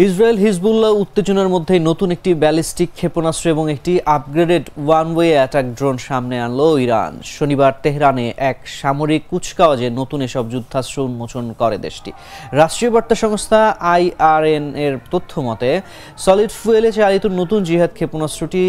Israel Hezbollah উত্তেজনার মধ্যে নতুন একটি ব্যালিস্টিক ক্ষেপণাস্ত্র এবং একটি upgraded one way attack drone সামনে আনলো ইরান। শনিবার তেহরানে এক সামরিক কুচকাওয়াজে নতুন এসব যুদ্ধাস্ত্র উন্মোচন করে দেশটি। রাষ্ট্রীয় বার্তা সংস্থা IRN এর তথ্য মতে সলিড ফুয়েলে চালিত নতুন জিহাদ ক্ষেপণাস্ত্রটি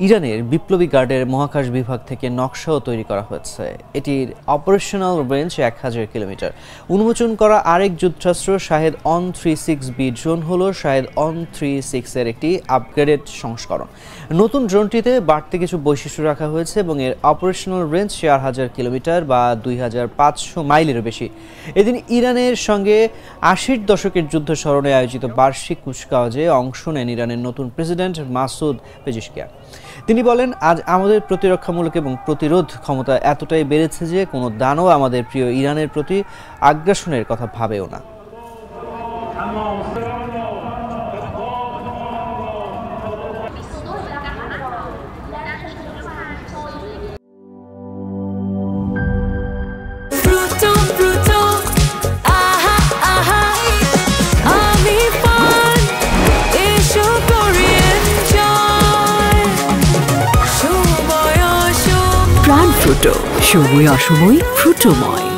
ইরানের বিপ্লবী গার্ডের মহাকাশ বিভাগ থেকে নকশাও তৈরি করা হয়েছে। এটির অপারেশনাল রেঞ্জ 1000 কিলোমিটার। উন্মোচন করা আরেক যুদ্ধাস্ত্র শাহেদ ON-36B ড্রোন হলো শাহেদ ON-36 এর একটি আপগ্রেডেড সংস্করণ। নতুন ড্রোনটিতে বাড়তি কিছু বৈশিষ্ট্য রাখা হয়েছে এবং এর অপারেশনাল রেঞ্জ 4000 কিলোমিটার বা 2500 মাইলেরও বেশি। এদিন ইরানের সঙ্গে 80-র দশকের যুদ্ধ স্মরণে আয়োজিত বার্ষিক কুচকাওয়াজে অংশ নেন ইরানের নতুন প্রেসিডেন্ট মাসুদ পেজিশকিয়ান। তিনি বলেন, আজ আমাদের প্রতিরক্ষামূলক এবং প্রতিরোধ ক্ষমতা এতটাই বেড়েছে যে কোনো দানও আমাদের প্রিয় ইরানের প্রতি আগ্রাসনের কথা ভাবেও না। প্রাণ ফ্রুটো, সময় অসময় ফ্রুটোময়।